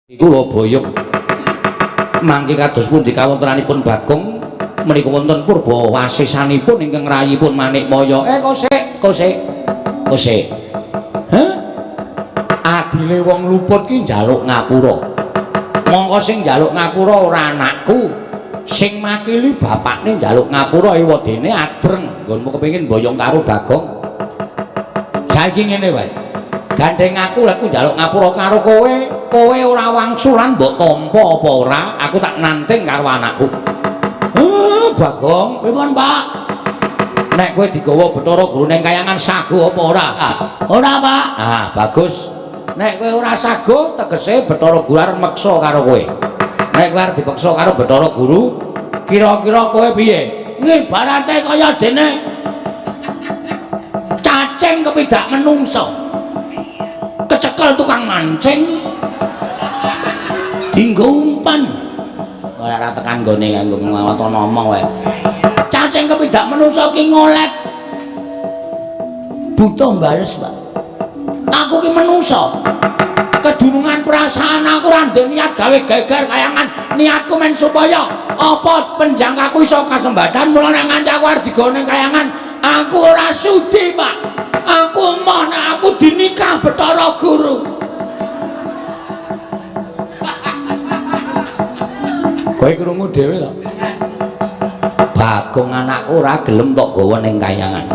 Kula boyong mangke kados pundi kawontenanipun Bagong menika wonten purba wasisanipun ingkang rayipun Manikmaya. Kosek. Hah? Adile wong luput ki njaluk ngapura. Mongko sing njaluk ngapura ora anakku. Sing makili bapakne njaluk ngapura ewadene adreng. Nggonmu kepengin boyong karo Bagong. Saiki ngene wae. Gandeng aku lek ku njaluk ngapura karo kowe ora wangsulan mbok tampa apa ora aku tak nanting karo anakku. Bagong pripun Pak? Nek kowe digawa Bathara Guru ning kayangan sago apa ora? Ora Pak. Ah bagus. Nek kowe ora sago tegese Bathara Guru arep meksa karo kowe. Nek kowe arep dipeksa karo Bathara Guru kira-kira kowe piye? Ngibarate kaya dene cacing kepidak menungso. Kecekel tukang mancing dinggo umpan ora tekan nggone kanggo ngawata ngomong wae cacing kepidak menungso ki ngolet butuh bales Pak aku ki menungso kedunungan perasaan aku ora ndek niat gawe geger kayangan niatku men supaya apa penjangkaku iso kasembadan mulane nganti aku arep digone kayangan aku ora sudi Pak aku mau nek aku dinikah Bathara Guru. Kowe krungu dhewe to. Bagong anakku ora gelem tok gawa ning kayangan.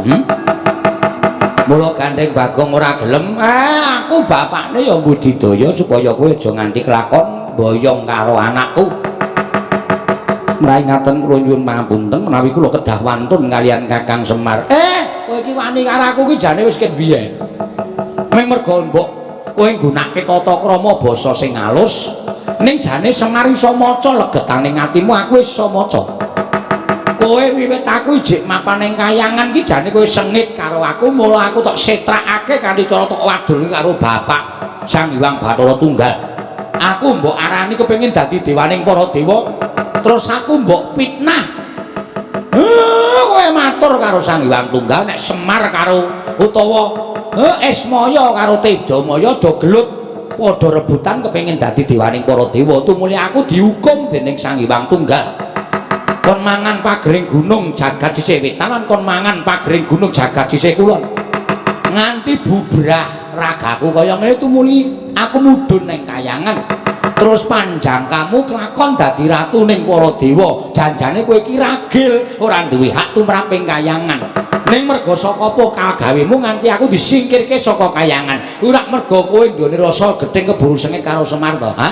Mula gandeng Bagong ora gelem, aku bapakne ya mbudidaya supaya kowe aja nganti kelakon boyong karo anakku. Mrai ngaten kula nyuwun pangapunten menawi kula kedah wantun kalian Kakang Semar. Kowe iki wani karo aku ki jane wis ket biyen. Ming mergo mbok kowe nggunakake tata krama basa sing alus, ning jane Semar iso maca legetaning atimu aku wis iso maca. Kowe wiwit aku ijik mapan ning kayangan ki jane kowe sengit karo aku, mula aku tok setrakake kanthi cara tok wadul karo bapak Sang Hyang Bathara Tunggal. Aku mbok arani kepengin dadi dewaning para dewa. Terus aku mbok fitnah. Kowe matur karo Sang Hyang Tunggal nek Semar karo utawa Ismaya karo Tedamaya do gelut padha rebutan kepengin dadi dewaning para dewa. Tumuli aku dihukum dening Sang Hyang Tunggal. Kon mangan pagering gunung jagat sisih wetan lan kon mangan pagering gunung jagat sisih kulon. Nganti bubrah ragaku kaya ngene tumuli aku mudhun ning kayangan. Terus panjang kamu kelakon dadi ratu ning para dewa janjane kowe iki ragil ora duwe hak tumrap ing kayangan ning merga saka apa kagawemu nganti aku disingkirke saka kayangan ora merga kowe nduweni rasa gething keburu sengit karo Semar to ha